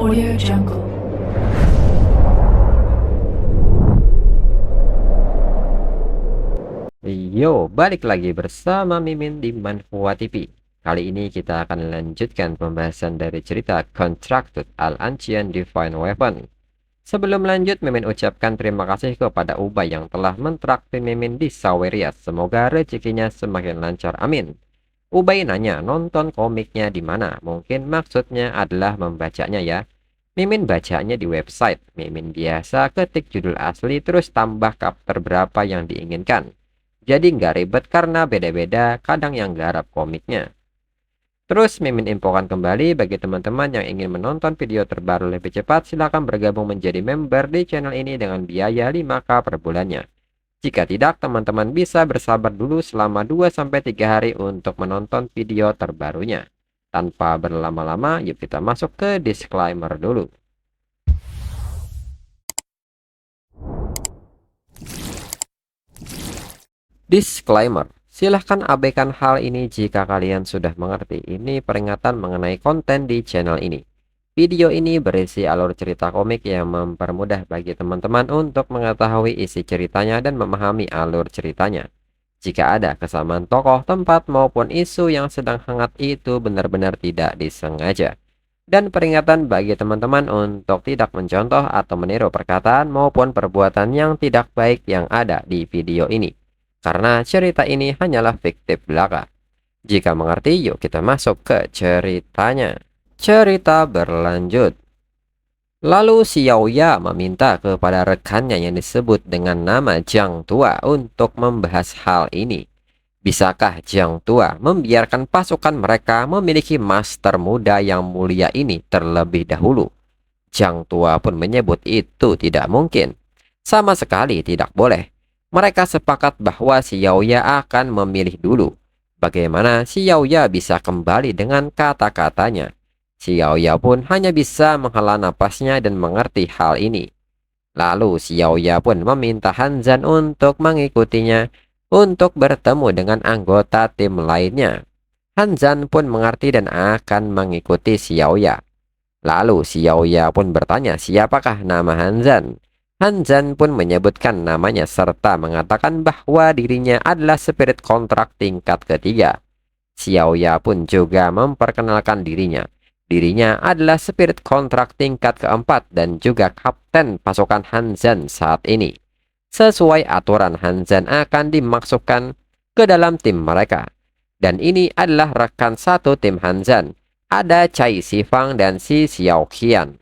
Audio Jungle. Yo, balik lagi bersama Mimin di Manhwa TV. Kali ini kita akan lanjutkan pembahasan dari cerita Contracted Al-Ancient Divine Weapon. Sebelum lanjut, Mimin ucapkan terima kasih kepada Ubay yang telah mentraktir Mimin di Saweria. Semoga rezekinya semakin lancar, amin. Ubay nanya, nonton komiknya di mana? Mungkin maksudnya adalah membacanya ya. Mimin bacanya di website. Mimin biasa ketik judul asli terus tambah chapter berapa yang diinginkan. Jadi nggak ribet karena beda-beda kadang yang garap komiknya. Terus Mimin infokan kembali bagi teman-teman yang ingin menonton video terbaru lebih cepat, silahkan bergabung menjadi member di channel ini dengan biaya 5k per bulannya. Jika tidak, teman-teman bisa bersabar dulu selama 2-3 hari untuk menonton video terbarunya. Tanpa berlama-lama, yuk kita masuk ke disclaimer dulu. Disclaimer, silahkan abaikan hal ini jika kalian sudah mengerti. Ini peringatan mengenai konten di channel ini. Video ini berisi alur cerita komik yang mempermudah bagi teman-teman untuk mengetahui isi ceritanya dan memahami alur ceritanya. Jika ada kesamaan tokoh, tempat, maupun isu yang sedang hangat itu benar-benar tidak disengaja. Dan peringatan bagi teman-teman untuk tidak mencontoh atau meniru perkataan maupun perbuatan yang tidak baik yang ada di video ini. Karena cerita ini hanyalah fiktif belaka. Jika mengerti, yuk kita masuk ke ceritanya. Cerita berlanjut. Lalu Xiaoya meminta kepada rekannya yang disebut dengan nama Jiang Tua untuk membahas hal ini. Bisakah Jiang Tua membiarkan pasukan mereka memiliki master muda yang mulia ini terlebih dahulu? Jiang Tua pun menyebut itu tidak mungkin. Sama sekali tidak boleh. Mereka sepakat bahwa Xiaoya akan memilih dulu. Bagaimana Xiaoya bisa kembali dengan kata-katanya? Xiaoya pun hanya bisa menghela napasnya dan mengerti hal ini. Lalu Xiaoya pun meminta Hanzan untuk mengikutinya untuk bertemu dengan anggota tim lainnya. Hanzan pun mengerti dan akan mengikuti Xiaoya. Lalu Xiaoya pun bertanya siapakah nama Hanzan. Hanzan pun menyebutkan namanya serta mengatakan bahwa dirinya adalah spirit kontrak tingkat ketiga. Xiaoya pun juga memperkenalkan dirinya. Dirinya adalah spirit kontrak tingkat keempat dan juga kapten pasukan Hanzan saat ini. Sesuai aturan, Hanzan akan dimasukkan ke dalam tim mereka. Dan ini adalah rekan satu tim Hanzan. Ada Cai Sifang dan Si Xiaoqian.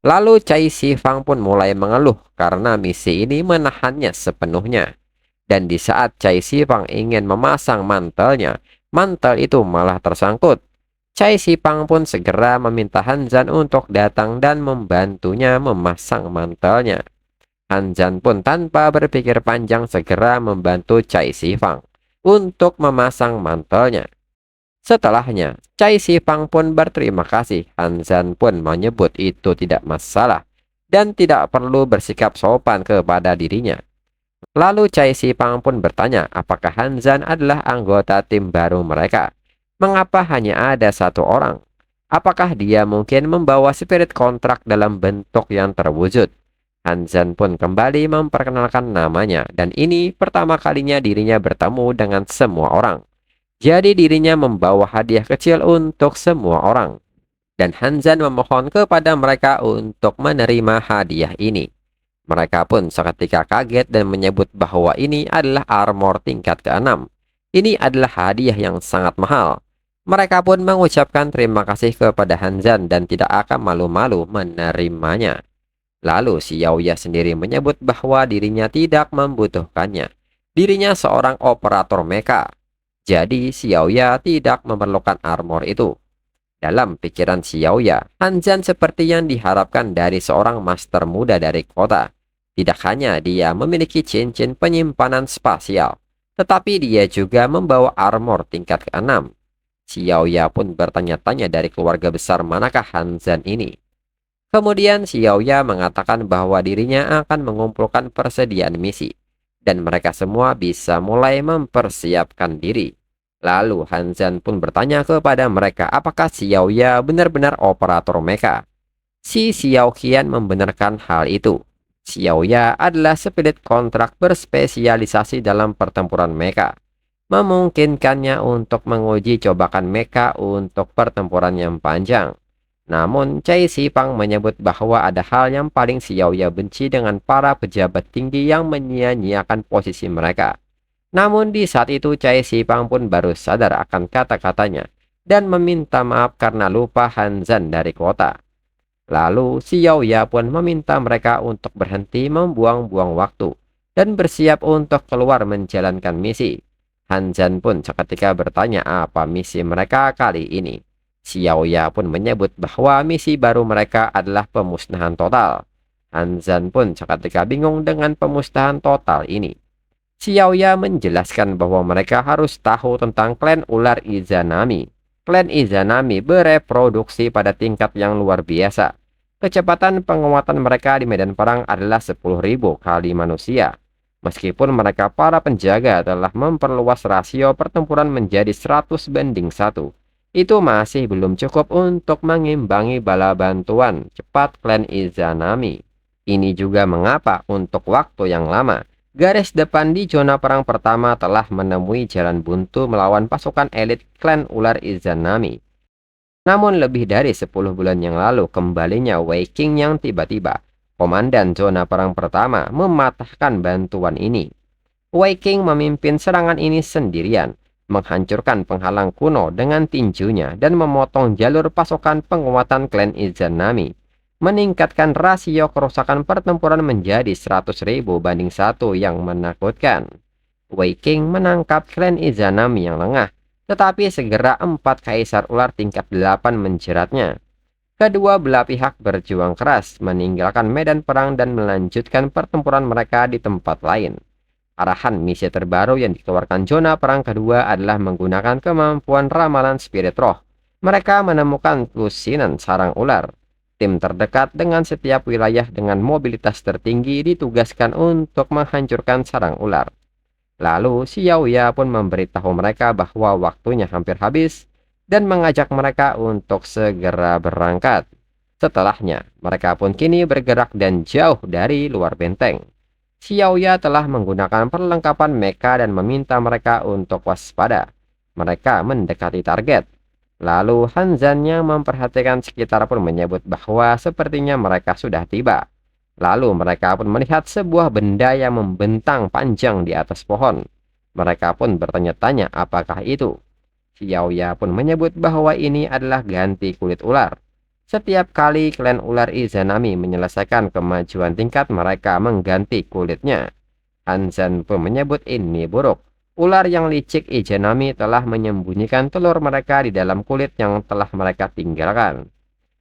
Lalu Cai Sifang pun mulai mengeluh karena misi ini menahannya sepenuhnya. Dan di saat Cai Sifang ingin memasang mantelnya, mantel itu malah tersangkut. Cai Sifang pun segera meminta Hanzan untuk datang dan membantunya memasang mantelnya. Hanzan pun tanpa berpikir panjang segera membantu Cai Sifang untuk memasang mantelnya. Setelahnya, Cai Sifang pun berterima kasih. Hanzan pun menyebut itu tidak masalah dan tidak perlu bersikap sopan kepada dirinya. Lalu Cai Sifang pun bertanya apakah Hanzan adalah anggota tim baru mereka. Mengapa hanya ada satu orang? Apakah dia mungkin membawa spirit kontrak dalam bentuk yang terwujud? Hanzan pun kembali memperkenalkan namanya dan ini pertama kalinya dirinya bertemu dengan semua orang. Jadi dirinya membawa hadiah kecil untuk semua orang. Dan Hanzan memohon kepada mereka untuk menerima hadiah ini. Mereka pun seketika kaget dan menyebut bahwa ini adalah armor tingkat ke-6. Ini adalah hadiah yang sangat mahal. Mereka pun mengucapkan terima kasih kepada Hanzan dan tidak akan malu-malu menerimanya. Lalu Xiaoya sendiri menyebut bahwa dirinya tidak membutuhkannya. Dirinya seorang operator mecha. Jadi Xiaoya tidak memerlukan armor itu. Dalam pikiran Xiaoya, Hanzan seperti yang diharapkan dari seorang master muda dari kota. Tidak hanya dia memiliki cincin penyimpanan spasial, tetapi dia juga membawa armor tingkat ke-6. Xiaoya pun bertanya-tanya dari keluarga besar manakah Hanzan ini. Kemudian Xiaoya mengatakan bahwa dirinya akan mengumpulkan persediaan misi. Dan mereka semua bisa mulai mempersiapkan diri. Lalu Hanzan pun bertanya kepada mereka apakah Xiaoya benar-benar operator mecha. Si Xiaoqian membenarkan hal itu. Xiaoya adalah spirit kontrak berspesialisasi dalam pertempuran mecha, memungkinkannya untuk menguji cobakan mecha untuk pertempuran yang panjang. Namun, Cai Sipang menyebut bahwa ada hal yang paling Xiaoya benci dengan para pejabat tinggi yang menyia-nyiakan posisi mereka. Namun di saat itu Cai Sipang pun baru sadar akan kata-katanya dan meminta maaf karena lupa Hanzan dari kota. Lalu Xiao Ya pun meminta mereka untuk berhenti membuang-buang waktu dan bersiap untuk keluar menjalankan misi. Hanzan pun seketika bertanya apa misi mereka kali ini. Xiao Ya pun menyebut bahwa misi baru mereka adalah pemusnahan total. Hanzan pun seketika bingung dengan pemusnahan total ini. Xiao Ya menjelaskan bahwa mereka harus tahu tentang klan ular Izanami. Klan Izanami bereproduksi pada tingkat yang luar biasa. Kecepatan penguatan mereka di medan perang adalah 10.000 kali manusia. Meskipun mereka para penjaga telah memperluas rasio pertempuran menjadi 100:1, itu masih belum cukup untuk mengimbangi bala bantuan cepat klan Izanami. Ini juga mengapa untuk waktu yang lama, garis depan di zona perang pertama telah menemui jalan buntu melawan pasukan elit klan ular Izanami. Namun lebih dari 10 bulan yang lalu kembalinya Wei King yang tiba-tiba, komandan zona perang pertama, mematahkan bantuan ini. Wei King memimpin serangan ini sendirian, menghancurkan penghalang kuno dengan tinjunya dan memotong jalur pasukan penguatan klan Izanami, meningkatkan rasio kerusakan pertempuran menjadi 100.000:1 yang menakutkan. Wei King menangkap klan Izanami yang lengah, tetapi segera 4 kaisar ular tingkat 8 menjeratnya. Kedua belah pihak berjuang keras, meninggalkan medan perang dan melanjutkan pertempuran mereka di tempat lain. Arahan misi terbaru yang dikeluarkan zona perang kedua adalah menggunakan kemampuan ramalan spirit roh. Mereka menemukan lusinan sarang ular. Tim terdekat dengan setiap wilayah dengan mobilitas tertinggi ditugaskan untuk menghancurkan sarang ular. Lalu Xiao Ya pun memberitahu mereka bahwa waktunya hampir habis dan mengajak mereka untuk segera berangkat. Setelahnya, mereka pun kini bergerak dan jauh dari luar benteng. Xiao Ya telah menggunakan perlengkapan mecha dan meminta mereka untuk waspada. Mereka mendekati target. Lalu Hanzan yang memperhatikan sekitar pun menyebut bahwa sepertinya mereka sudah tiba. Lalu mereka pun melihat sebuah benda yang membentang panjang di atas pohon. Mereka pun bertanya-tanya apakah itu. Xiao Ya pun menyebut bahwa ini adalah ganti kulit ular. Setiap kali klan ular Izanami menyelesaikan kemajuan tingkat, mereka mengganti kulitnya. Hanzan pun menyebut ini buruk. Ular yang licik Izanami telah menyembunyikan telur mereka di dalam kulit yang telah mereka tinggalkan.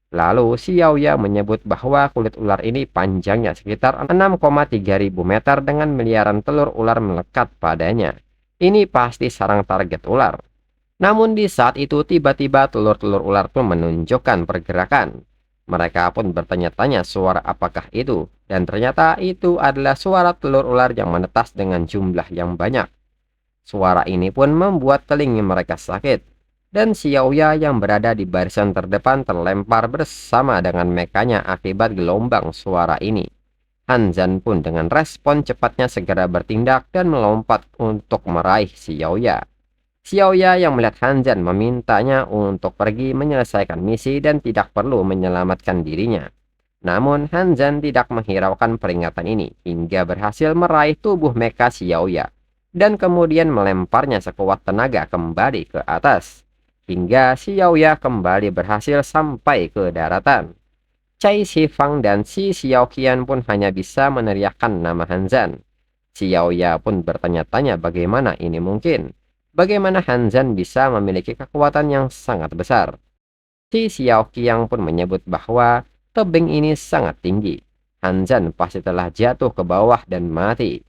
Lalu Xiao Ya menyebut bahwa kulit ular ini panjangnya sekitar 6,3 ribu meter dengan miliaran telur ular melekat padanya. Ini pasti sarang target ular. Namun di saat itu tiba-tiba telur-telur ular pun menunjukkan pergerakan. Mereka pun bertanya-tanya suara apakah itu, dan ternyata itu adalah suara telur ular yang menetas dengan jumlah yang banyak. Suara ini pun membuat telinga mereka sakit. Dan Xiao Ya yang berada di barisan terdepan terlempar bersama dengan mekanya akibat gelombang suara ini. Hanzan pun dengan respon cepatnya segera bertindak dan melompat untuk meraih Xiao Ya. Xiao Ya yang melihat Hanzan memintanya untuk pergi menyelesaikan misi dan tidak perlu menyelamatkan dirinya. Namun Hanzan tidak menghiraukan peringatan ini hingga berhasil meraih tubuh mecha Xiao Ya dan kemudian melemparnya sekuat tenaga kembali ke atas, hingga Xiao Ya kembali berhasil sampai ke daratan. Cai Shifang dan Si Xiaoqian pun hanya bisa meneriakkan nama Hanzan. Xiao Ya pun bertanya-tanya bagaimana ini mungkin. Bagaimana Hanzan bisa memiliki kekuatan yang sangat besar. Si Xiaoqian pun menyebut bahwa tebing ini sangat tinggi. Hanzan pasti telah jatuh ke bawah dan mati.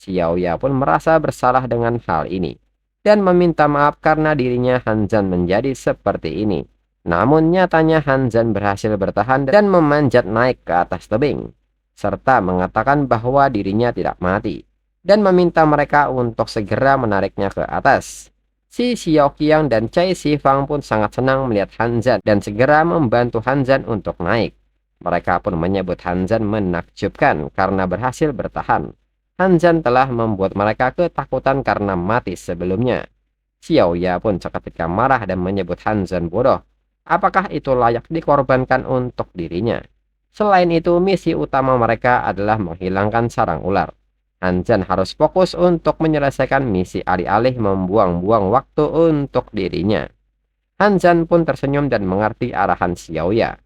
Xiao Ya pun merasa bersalah dengan hal ini dan meminta maaf karena dirinya Hanzan menjadi seperti ini. Namun nyatanya Hanzan berhasil bertahan dan memanjat naik ke atas tebing, serta mengatakan bahwa dirinya tidak mati, dan meminta mereka untuk segera menariknya ke atas. Si Xiaoqian dan Cai Shifang pun sangat senang melihat Hanzan dan segera membantu Hanzan untuk naik. Mereka pun menyebut Han Zan menakjubkan karena berhasil bertahan. Han Zan telah membuat mereka ketakutan karena mati sebelumnya. Xiao Ya pun seketika marah dan menyebut Han Zan bodoh. Apakah itu layak dikorbankan untuk dirinya? Selain itu, misi utama mereka adalah menghilangkan sarang ular. Han Zan harus fokus untuk menyelesaikan misi alih-alih membuang-buang waktu untuk dirinya. Han Zan pun tersenyum dan mengerti arahan Xiao Ya.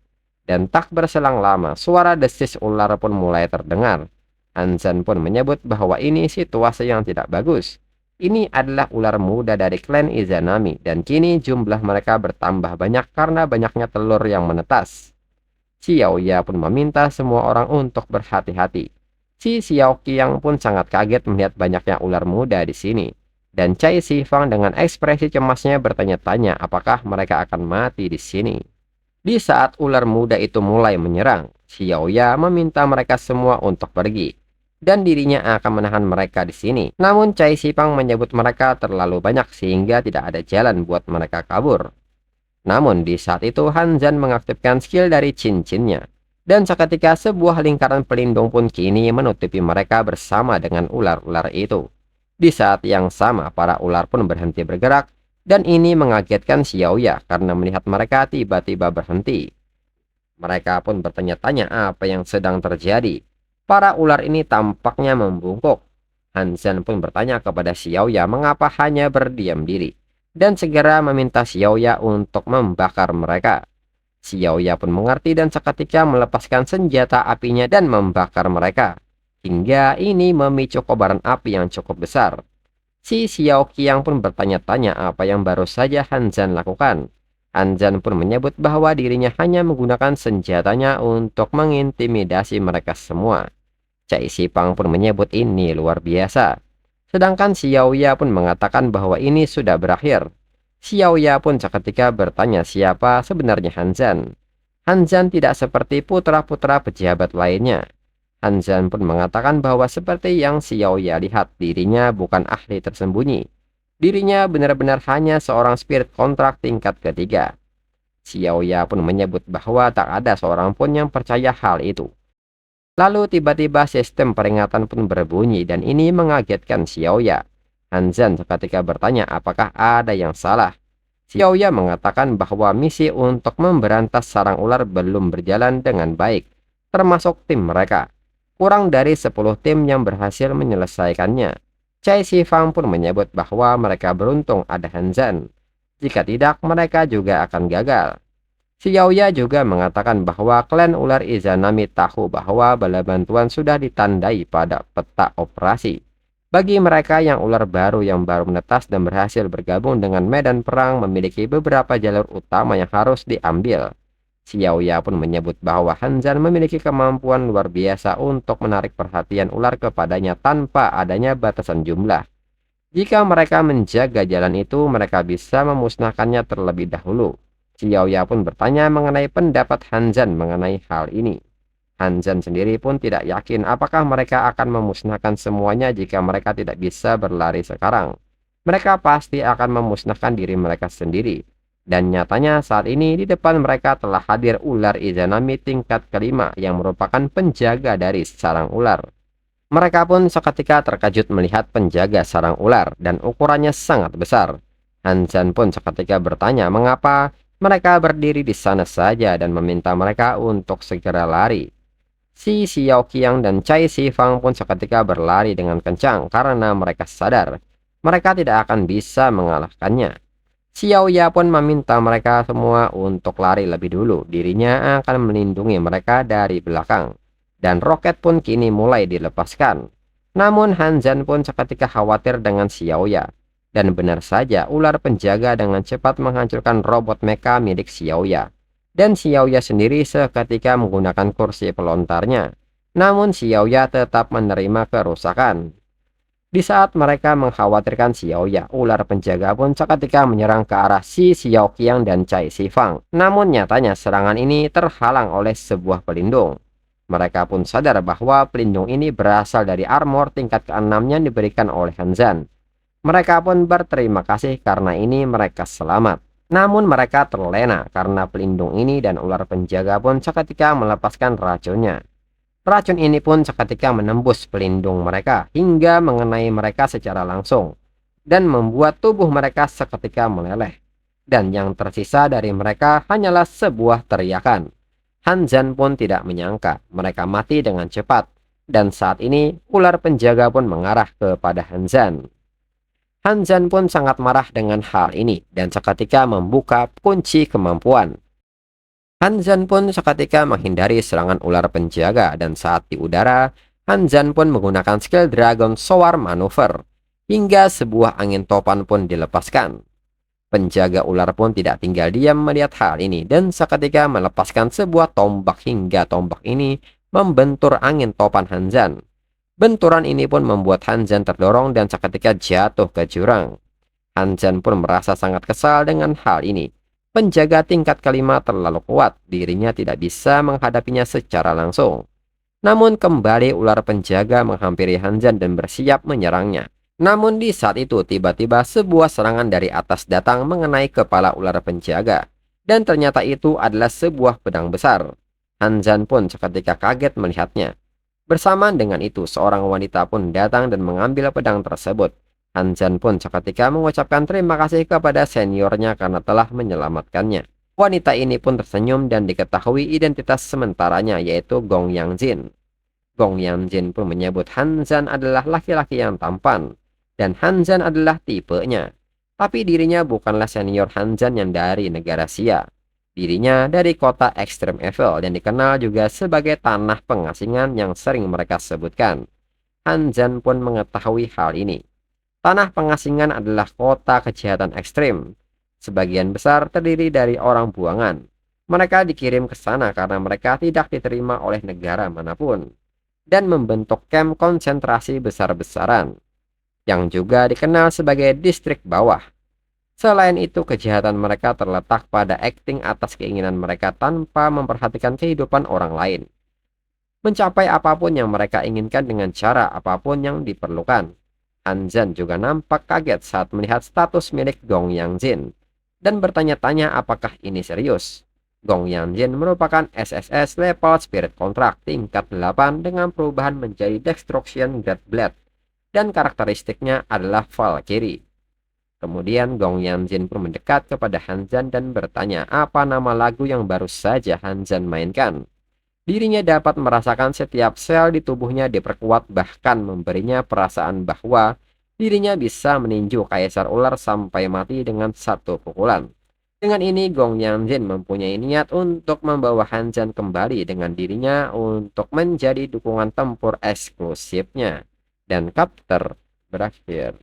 Dan tak berselang lama, suara desis ular pun mulai terdengar. Han Zan pun menyebut bahwa ini situasi yang tidak bagus. Ini adalah ular muda dari klan Izanami, dan kini jumlah mereka bertambah banyak karena banyaknya telur yang menetas. Xiao Ya pun meminta semua orang untuk berhati-hati. Si Xiao Qiang pun sangat kaget melihat banyaknya ular muda di sini. Dan Cai Shifang dengan ekspresi cemasnya bertanya-tanya apakah mereka akan mati di sini. Di saat ular muda itu mulai menyerang, Xiao Ya meminta mereka semua untuk pergi, dan dirinya akan menahan mereka di sini. Namun Cai Shifang menyebut mereka terlalu banyak sehingga tidak ada jalan buat mereka kabur. Namun di saat itu Han Zan mengaktifkan skill dari cincinnya, dan seketika sebuah lingkaran pelindung pun kini menutupi mereka bersama dengan ular-ular itu. Di saat yang sama, para ular pun berhenti bergerak, dan ini mengagetkan Xiao Ya karena melihat mereka tiba-tiba berhenti. Mereka pun bertanya-tanya apa yang sedang terjadi. Para ular ini tampaknya membungkuk. Han Zan pun bertanya kepada Xiao Ya mengapa hanya berdiam diri, dan segera meminta Xiao Ya untuk membakar mereka. Xiao Ya pun mengerti dan seketika melepaskan senjata apinya dan membakar mereka. Hingga ini memicu kobaran api yang cukup besar. Si Xiao Qiang pun bertanya-tanya apa yang baru saja Han Zan lakukan. Han Zan pun menyebut bahwa dirinya hanya menggunakan senjatanya untuk mengintimidasi mereka semua. Cai Shifang pun menyebut ini luar biasa. Sedangkan Xiao Ya pun mengatakan bahwa ini sudah berakhir. Xiao Ya pun seketika bertanya siapa sebenarnya Han Zan. Han Zan tidak seperti putra-putra pejabat lainnya. Han Zan pun mengatakan bahwa seperti yang Xiao Ya lihat, dirinya bukan ahli tersembunyi. Dirinya benar-benar hanya seorang spirit kontrak tingkat ketiga. Xiao Ya pun menyebut bahwa tak ada seorang pun yang percaya hal itu. Lalu tiba-tiba sistem peringatan pun berbunyi dan ini mengagetkan Xiao Ya. Han Zan seketika bertanya apakah ada yang salah. Xiao Ya mengatakan bahwa misi untuk memberantas sarang ular belum berjalan dengan baik, termasuk tim mereka. Kurang dari 10 tim yang berhasil menyelesaikannya. Cai Shifang pun menyebut bahwa mereka beruntung ada Han Zan. Jika tidak, mereka juga akan gagal. Xiao Ya juga mengatakan bahwa klan ular Izanami tahu bahwa bala bantuan sudah ditandai pada peta operasi. Bagi mereka yang ular baru yang baru menetas dan berhasil bergabung dengan medan perang memiliki beberapa jalur utama yang harus diambil. Xiao Ya pun menyebut bahwa Han Zan memiliki kemampuan luar biasa untuk menarik perhatian ular kepadanya tanpa adanya batasan jumlah. Jika mereka menjaga jalan itu, mereka bisa memusnahkannya terlebih dahulu. Xiao Ya pun bertanya mengenai pendapat Han Zan mengenai hal ini. Han Zan sendiri pun tidak yakin apakah mereka akan memusnahkan semuanya jika mereka tidak bisa berlari sekarang. Mereka pasti akan memusnahkan diri mereka sendiri. Dan nyatanya saat ini di depan mereka telah hadir ular Izanami tingkat kelima yang merupakan penjaga dari sarang ular. Mereka pun seketika terkejut melihat penjaga sarang ular dan ukurannya sangat besar. Han Zan pun seketika bertanya mengapa mereka berdiri di sana saja dan meminta mereka untuk segera lari. Si Xiao Qiang dan Cai Shifang pun seketika berlari dengan kencang karena mereka sadar mereka tidak akan bisa mengalahkannya. Xiao Ya pun meminta mereka semua untuk lari lebih dulu. Dirinya akan melindungi mereka dari belakang. Dan roket pun kini mulai dilepaskan. Namun Han Zan pun seketika khawatir dengan Xiao Ya. Dan benar saja ular penjaga dengan cepat menghancurkan robot mecha milik Xiao Ya. Dan Xiao Ya sendiri seketika menggunakan kursi pelontarnya. Namun Xiao Ya tetap menerima kerusakan. Di saat mereka mengkhawatirkan Xiao Ya, ular penjaga pun seketika menyerang ke arah si Xiao Qiang dan Cai Shifang. Namun nyatanya serangan ini terhalang oleh sebuah pelindung. Mereka pun sadar bahwa pelindung ini berasal dari armor tingkat ke-6 yang diberikan oleh Han Zan. Mereka pun berterima kasih karena ini mereka selamat. Namun mereka terlena karena pelindung ini dan ular penjaga pun seketika melepaskan racunnya. Racun ini pun seketika menembus pelindung mereka hingga mengenai mereka secara langsung dan membuat tubuh mereka seketika meleleh. Dan yang tersisa dari mereka hanyalah sebuah teriakan. Hanzan pun tidak menyangka mereka mati dengan cepat. Dan saat ini ular penjaga pun mengarah kepada Hanzan. Hanzan pun sangat marah dengan hal ini dan seketika membuka kunci kemampuan. Hanzan pun seketika menghindari serangan ular penjaga dan saat di udara, Hanzan pun menggunakan skill Dragon Soar Maneuver hingga sebuah angin topan pun dilepaskan. Penjaga ular pun tidak tinggal diam melihat hal ini dan seketika melepaskan sebuah tombak hingga tombak ini membentur angin topan Hanzan. Benturan ini pun membuat Hanzan terdorong dan seketika jatuh ke jurang. Hanzan pun merasa sangat kesal dengan hal ini. Penjaga tingkat kelima terlalu kuat, dirinya tidak bisa menghadapinya secara langsung. Namun kembali ular penjaga menghampiri Hanzan dan bersiap menyerangnya. Namun di saat itu tiba-tiba sebuah serangan dari atas datang mengenai kepala ular penjaga. Dan ternyata itu adalah sebuah pedang besar. Hanzan pun seketika kaget melihatnya. Bersamaan dengan itu seorang wanita pun datang dan mengambil pedang tersebut. Hanzan pun seketika mengucapkan terima kasih kepada seniornya karena telah menyelamatkannya. Wanita ini pun tersenyum dan diketahui identitas sementaranya yaitu Gong Yangjin. Gong Yangjin pun menyebut Hanzan adalah laki-laki yang tampan dan Hanzan adalah tipenya. Tapi dirinya bukanlah senior Hanzan yang dari negara Xia. Dirinya dari kota Extreme Evil dan dikenal juga sebagai tanah pengasingan yang sering mereka sebutkan. Hanzan pun mengetahui hal ini. Tanah pengasingan adalah kota kejahatan ekstrim. Sebagian besar terdiri dari orang buangan. Mereka dikirim ke sana karena mereka tidak diterima oleh negara manapun. Dan membentuk kamp konsentrasi besar-besaran. Yang juga dikenal sebagai distrik bawah. Selain itu, kejahatan mereka terletak pada akting atas keinginan mereka tanpa memperhatikan kehidupan orang lain. Mencapai apapun yang mereka inginkan dengan cara apapun yang diperlukan. Hanzan juga nampak kaget saat melihat status milik Gong Yangjin dan bertanya-tanya apakah ini serius. Gong Yangjin merupakan SSS level Spirit Contract tingkat 8 dengan perubahan menjadi Destruction Great Blade dan karakteristiknya adalah Valkyrie. Kemudian Gong Yangjin pun mendekat kepada Hanzan dan bertanya apa nama lagu yang baru saja Hanzan mainkan. Dirinya dapat merasakan setiap sel di tubuhnya diperkuat bahkan memberinya perasaan bahwa dirinya bisa meninju kaisar ular sampai mati dengan satu pukulan. Dengan ini Gong Yangjin mempunyai niat untuk membawa Hanzan kembali dengan dirinya untuk menjadi dukungan tempur eksklusifnya. Dan chapter berakhir.